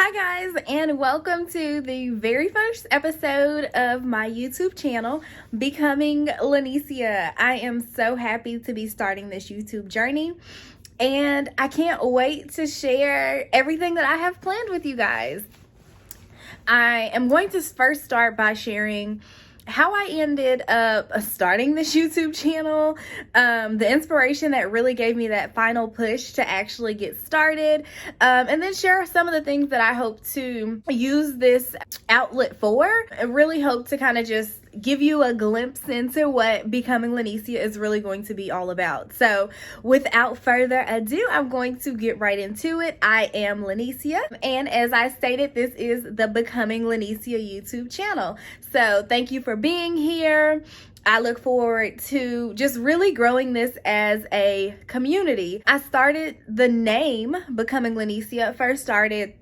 Hi guys, and welcome to the very first episode of my YouTube channel, Becoming Lyneesya. I am so happy to be starting this YouTube journey, and I can't wait to share everything that I have planned with you guys. I am going to first start by sharing how I ended up starting this YouTube channel, the inspiration that really gave me that final push to actually get started, and then share some of the things that I hope to use this outlet for. I really hope to kind of just give you a glimpse into what Becoming Lyneesya is really going to be all about. So without further ado, I'm going to get right into it. I am Lyneesya, and as I stated, this is the Becoming Lyneesya YouTube channel. So thank you for being here. I look forward to just really growing this as a community. I started the name Becoming Lyneesya, first started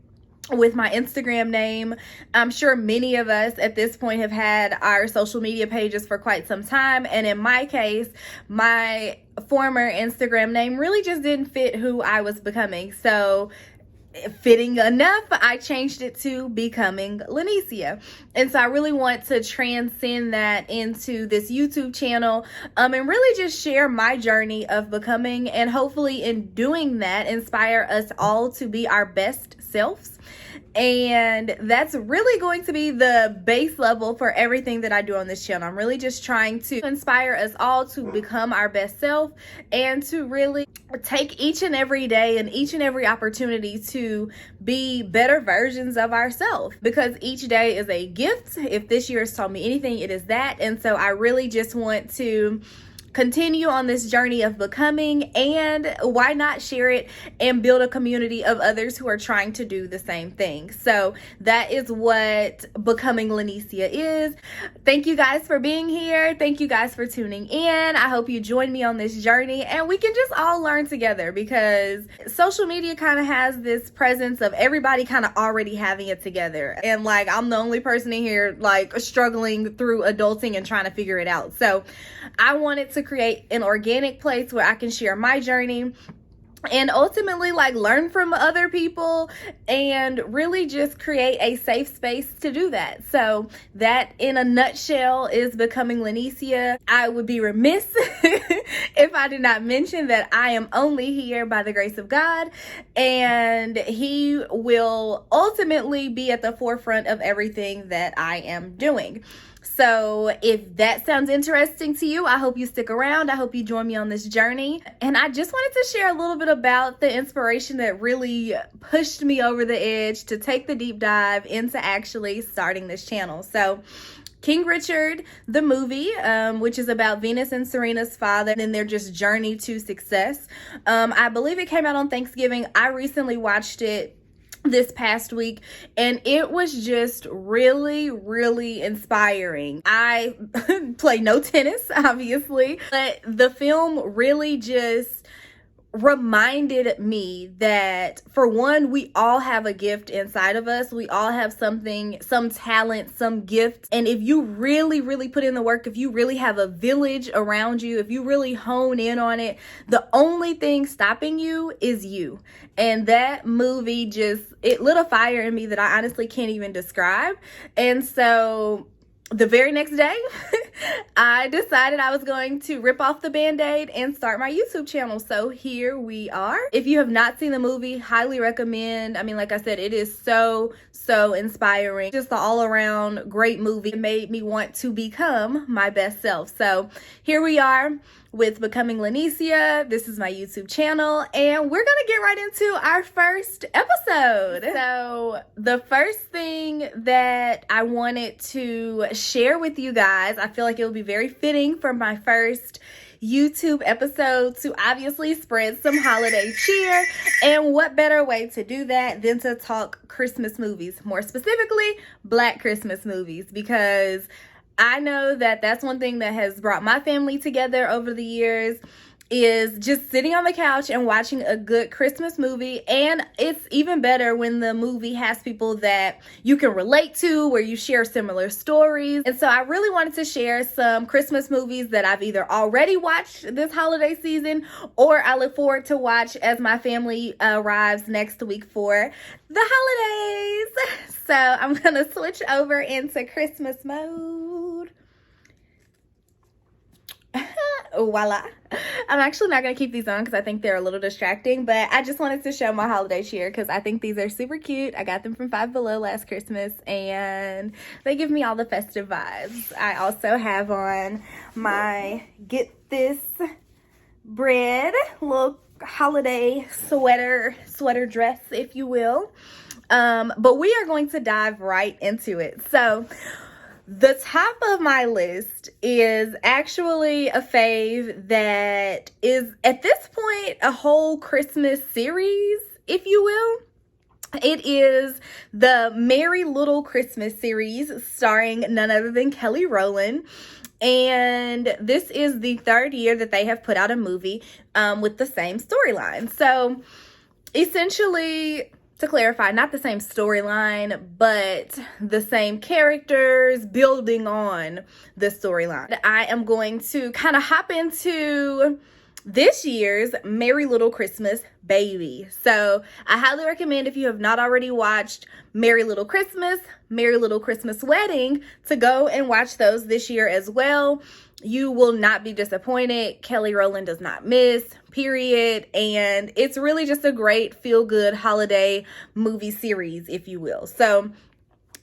with my Instagram name. I'm sure many of us at this point have had our social media pages for quite some time, and in my case, my former Instagram name really just didn't fit who I was becoming. So fitting enough, I changed it to Becoming Lyneesya. And so I really want to transcend that into this YouTube channel, and really just share my journey of becoming, and hopefully in doing that, inspire us all to be our best selves. And that's really going to be the base level for everything that I do on this channel. I'm really just trying to inspire us all to become our best self, and to really take each and every day and each and every opportunity to be better versions of ourselves, because each day is a gift. If this year has taught me anything, it is that. And so I really just want to continue on this journey of becoming, and why not share it and build a community of others who are trying to do the same thing. So that is what Becoming Lyneesya is. Thank you guys for being here. Thank you guys for tuning in. I hope you join me on this journey and we can just all learn together, because social media kind of has this presence of everybody kind of already having it together, and like I'm the only person in here like struggling through adulting and trying to figure it out. So I wanted to create an organic place where I can share my journey and ultimately like learn from other people, and really just create a safe space to do that. So that in a nutshell is Becoming Lyneesya. I would be remiss if I did not mention that I am only here by the grace of God, and He will ultimately be at the forefront of everything that I am doing. So if that sounds interesting to you, I hope you stick around. I hope you join me on this journey. And I just wanted to share a little bit about the inspiration that really pushed me over the edge to take the deep dive into actually starting this channel. So King Richard, the movie, which is about Venus and Serena's father and their just journey to success. I believe it came out on Thanksgiving. I recently watched it this past week, and it was just really inspiring. I play no tennis, obviously, but the film really just reminded me that, for one, we all have a gift inside of us. We all have something, some talent, some gift. And if you really put in the work, if you really have a village around you, if you really hone in on it, the only thing stopping you is you. And that movie just, it lit a fire in me that I honestly can't even describe. And so the very next day, I decided I was going to rip off the Band-Aid and start my YouTube channel. So here we are. If you have not seen the movie, highly recommend. I mean, like I said, it is so inspiring. Just an all-around great movie. It made me want to become my best self. So here we are with Becoming Lyneesya. This is my YouTube channel, and we're gonna get right into our first episode. So the first thing that I wanted to share with you guys, I feel like it will be very fitting for my first YouTube episode to obviously spread some holiday cheer. And what better way to do that than to talk Christmas movies, more specifically Black Christmas movies, because I know that that's one thing that has brought my family together over the years. is just sitting on the couch and watching a good Christmas movie. And it's even better when the movie has people that you can relate to, where you share similar stories. And so I really wanted to share some Christmas movies that I've either already watched this holiday season, or I look forward to watch as my family arrives next week for the holidays. So I'm gonna switch over into Christmas mode. Voila. I'm actually not going to keep these on because I think they're a little distracting, but I just wanted to show my holiday cheer because I think these are super cute. I got them from Five Below last Christmas and they give me all the festive vibes. I also have on my Get This Bread little holiday sweater dress, if you will. But we are going to dive right into it. So the top of my list is actually a fave that is, at this point, a whole Christmas series, if you will. It is the Merry Little Christmas series starring none other than Kelly Rowland. And this is the third year that they have put out a movie with the same storyline. So essentially, to clarify, not the same storyline, but the same characters building on the storyline. I am going to kind of hop into this year's Merry Little Christmas Baby. So I highly recommend, if you have not already watched Merry Little Christmas, Merry Little Christmas Wedding, to go and watch those this year as well. You will not be disappointed. Kelly Rowland does not miss, period. And it's really just a great feel-good holiday movie series, if you will. So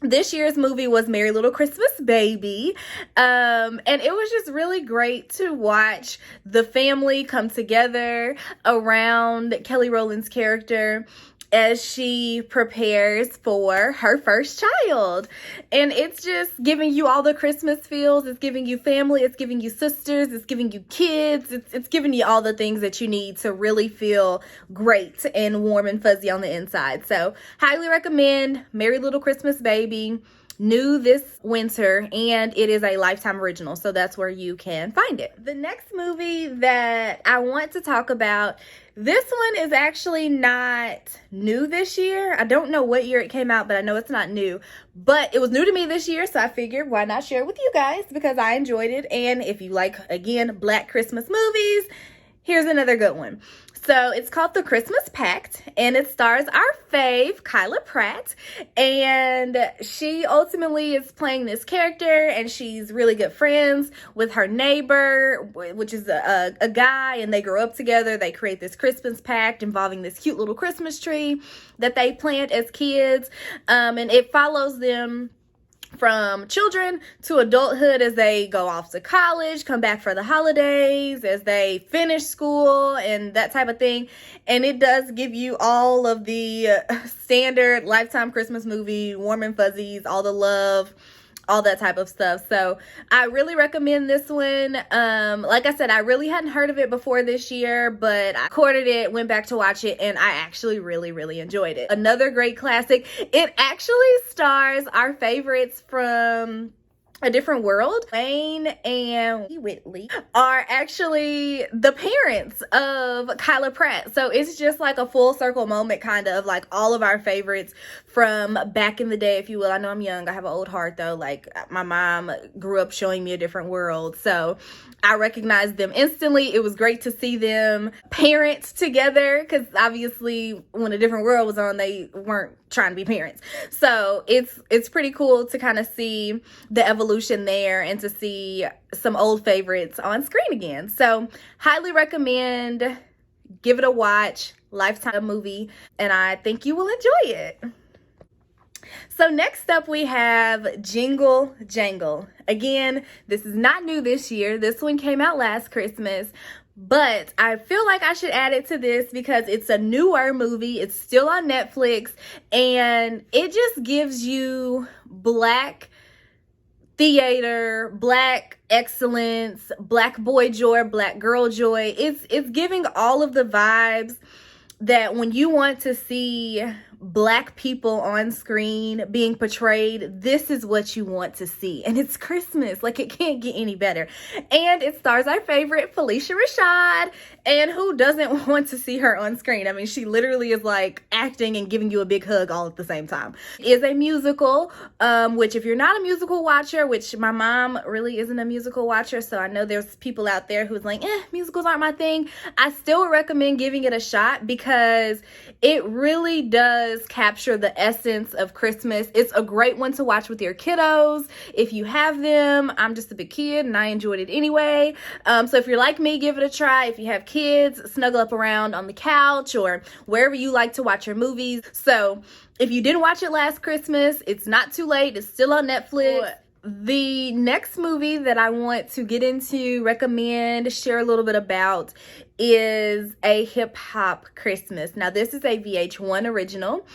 this year's movie was Merry Little Christmas Baby. And it was just really great to watch the family come together around Kelly Rowland's character as she prepares for her first child. And it's just giving you all the Christmas feels. It's giving you family. It's giving you sisters. It's giving you kids. It's giving you all the things that you need to really feel great and warm and fuzzy on the inside. So highly recommend Merry Little Christmas Baby. New this winter, and it is a Lifetime original, so that's where you can find it. The next movie that I want to talk about, this one is actually not new this year. I don't know what year it came out, but I know it's not new, but it was new to me this year, so I figured why not share it with you guys, because I enjoyed it. And if you like, again, Black Christmas movies, here's another good one. So it's called The Christmas Pact, and it stars our fave, Kyla Pratt, and she ultimately is playing this character, and she's really good friends with her neighbor, which is a guy, and they grow up together. They create this Christmas pact involving this cute little Christmas tree that they plant as kids, and it follows them from children to adulthood as they go off to college, come back for the holidays, as they finish school and that type of thing. And it does give you all of the standard Lifetime Christmas movie, warm and fuzzies, all the love, all that type of stuff. So I really recommend this one. Like I said, I really hadn't heard of it before this year, but I recorded it, went back to watch it, and I actually really enjoyed it. Another great classic. It actually stars our favorites from A Different World. Wayne and Whitley are actually the parents of Kyla Pratt. So it's just like a full circle moment, kind of like all of our favorites from back in the day, if you will. I know I'm young. I have an old heart though. Like my mom grew up showing me A Different World. So I recognized them instantly. It was great to see them parents together, because obviously when A Different World was on, they weren't trying to be parents. So it's pretty cool to kind of see the evolution there and to see some old favorites on screen again. So highly recommend, give it a watch, Lifetime movie, and I think you will enjoy it. So next up we have Jingle, Jangle. Again, this is not new this year. This one came out last Christmas, but I feel like I should add it to this because it's a newer movie. It's still on Netflix, and it just gives you Black theater, Black excellence, Black boy joy, Black girl joy. It's giving all of the vibes that when you want to see Black people on screen being portrayed, this is what you want to see. And it's Christmas. Like, it can't get any better. And it stars our favorite Phylicia Rashad. And who doesn't want to see her on screen? I mean, she literally is like acting and giving you a big hug all at the same time. It is a musical, which if you're not a musical watcher, which my mom really isn't a musical watcher, so I know there's people out there who's like, musicals aren't my thing. I still recommend giving it a shot because it really does capture the essence of Christmas. It's a great one to watch with your kiddos if you have them. I'm just a big kid and I enjoyed it anyway. So if you're like me, give it a try. If you have kids, snuggle up around on the couch or wherever you like to watch your movies. So if you didn't watch it last Christmas, it's not too late. It's still on Netflix. The next movie that I want to get into, recommend, share a little bit about is A Hip Hop Christmas. Now, this is a VH1 original,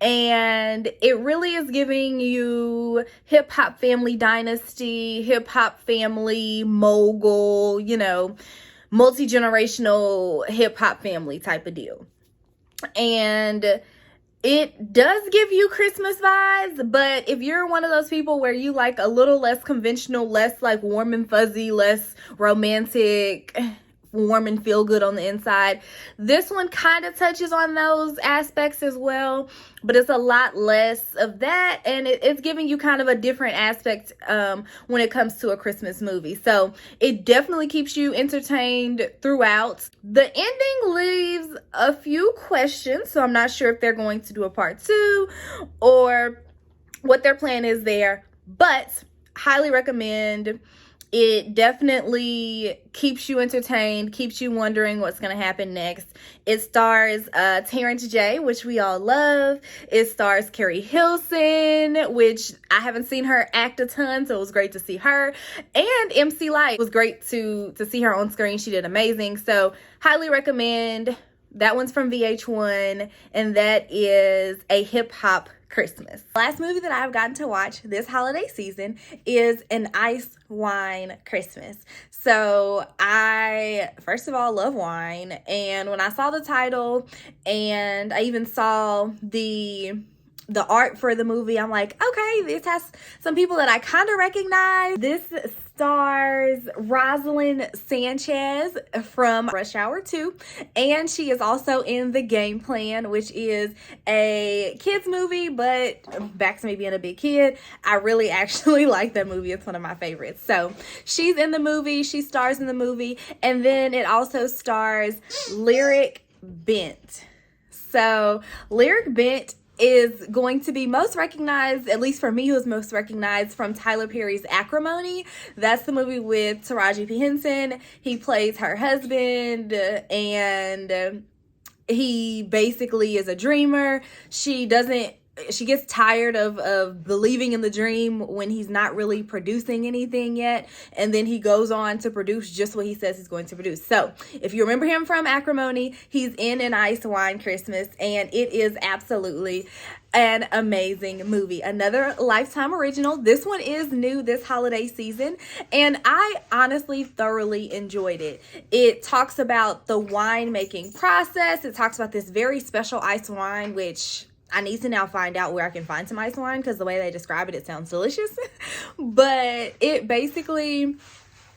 and it really is giving you hip hop family dynasty, hip hop family mogul, you know, multi-generational hip hop family type of deal. And it does give you Christmas vibes, but if you're one of those people where you like a little less conventional, less like warm and fuzzy, less romantic, warm and feel good on the inside, this one kind of touches on those aspects as well, but it's a lot less of that, and it's giving you kind of a different aspect when it comes to a Christmas movie. So it definitely keeps you entertained throughout. The ending leaves a few questions, so I'm not sure if they're going to do a part 2 or what their plan is there, but highly recommend. It definitely keeps you entertained, keeps you wondering what's going to happen next. It stars Terrence J, which we all love. It stars Keri Hilson, which I haven't seen her act a ton, so it was great to see her. And MC Lyte. It was great to see her on screen. She did amazing. So highly recommend. That one's from VH1, and that is A Hip Hop Christmas. Last movie that I've gotten to watch this holiday season is An Ice Wine Christmas. So I, first of all, love wine, and when I saw the title and I even saw the art for the movie, I'm like, okay, this has some people that I kind of recognize. This stars Roselyn Sanchez from Rush Hour 2, and she is also in The Game Plan, which is a kids movie, but back to me being a big kid, I really actually like that movie. It's one of my favorites. So she's in the movie, she stars in the movie, and then it also stars Lyric Bent. So Lyric Bent is going to be most recognized, at least for me, who is most recognized from Tyler Perry's Acrimony. That's the movie with Taraji P. Henson. He plays her husband, and he basically is a dreamer. She gets tired of believing in the dream when he's not really producing anything yet, and then he goes on to produce just what he says he's going to produce. So if you remember him from Acrimony, he's in An Ice Wine Christmas, and it is absolutely an amazing movie. Another Lifetime original. This one is new this holiday season, and I honestly thoroughly enjoyed it. It talks about the wine making process. It talks about this very special ice wine, which I need to now find out where I can find some ice wine, because the way they describe it, it sounds delicious. But it basically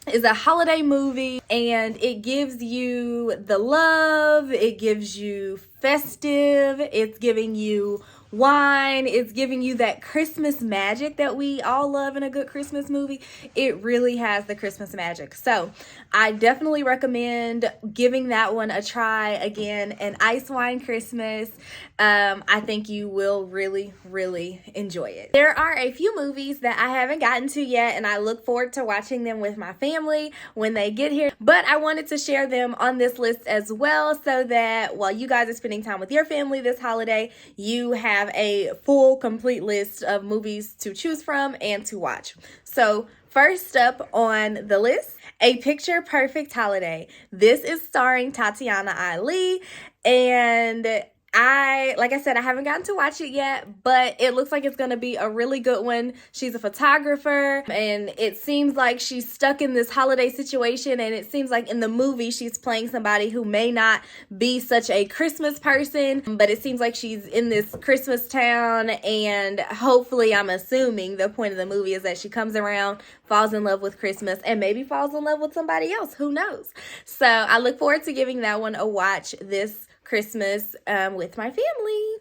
is a holiday movie, and it gives you the love, it gives you festive, it's giving you wine, it's giving you that Christmas magic that we all love in a good Christmas movie. It really has the Christmas magic. So I definitely recommend giving that one a try. Again, An Ice Wine Christmas. I think you will really, really enjoy it. There are a few movies that I haven't gotten to yet, and I look forward to watching them with my family when they get here. But I wanted to share them on this list as well, so that while you guys are spending time with your family this holiday, you have a full, complete list of movies to choose from and to watch. So first up on the list, A Picture Perfect Holiday. This is starring Tatyana Ali, and like I said, I haven't gotten to watch it yet, but it looks like it's going to be a really good one. She's a photographer, and it seems like she's stuck in this holiday situation, and it seems like in the movie she's playing somebody who may not be such a Christmas person, but it seems like she's in this Christmas town, and hopefully, I'm assuming the point of the movie is that she comes around, falls in love with Christmas, and maybe falls in love with somebody else. Who knows? So I look forward to giving that one a watch this Christmas with my family.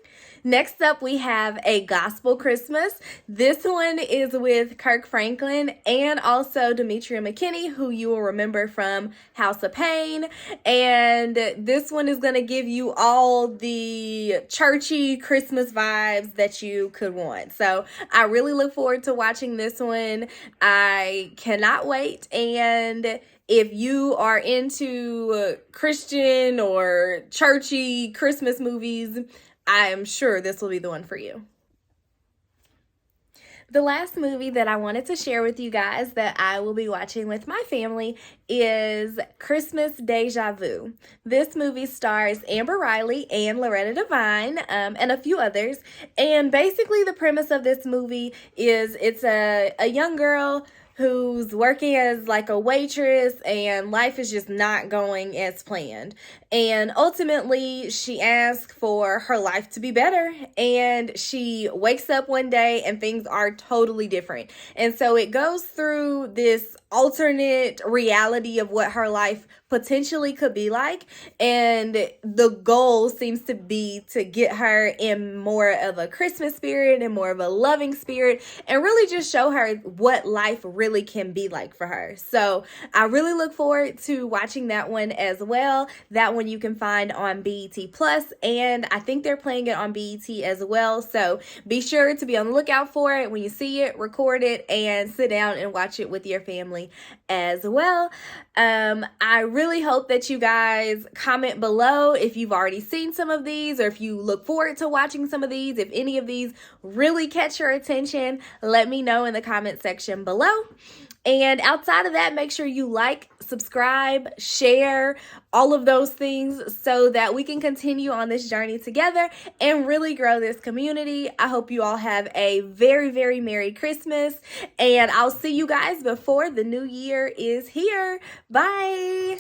Next up, we have A Gospel Christmas. This one is with Kirk Franklin and also Demetria McKinney, who you will remember from House of Pain. And this one is going to give you all the churchy Christmas vibes that you could want. So I really look forward to watching this one. I cannot wait. And if you are into Christian or churchy Christmas movies, I am sure this will be the one for you. The last movie that I wanted to share with you guys that I will be watching with my family is Christmas Deja Vu. This movie stars Amber Riley and Loretta Devine and a few others. And basically the premise of this movie is it's a young girl who's working as like a waitress, and life is just not going as planned. And ultimately, she asks for her life to be better, and she wakes up one day and things are totally different. And so it goes through this alternate reality of what her life potentially could be like, and the goal seems to be to get her in more of a Christmas spirit and more of a loving spirit, and really just show her what life really can be like for her. So I really look forward to watching that one as well. That one you can find on BET Plus, and I think they're playing it on BET as well. So be sure to be on the lookout for it. When you see it, record it and sit down and watch it with your family as well. I really hope that you guys comment below if you've already seen some of these, or if you look forward to watching some of these. If any of these really catch your attention, let me know in the comment section below. And outside of that, make sure you like, subscribe, share, all of those things so that we can continue on this journey together and really grow this community. I hope you all have a very, very Merry Christmas, and I'll see you guys before the new year is here. Bye.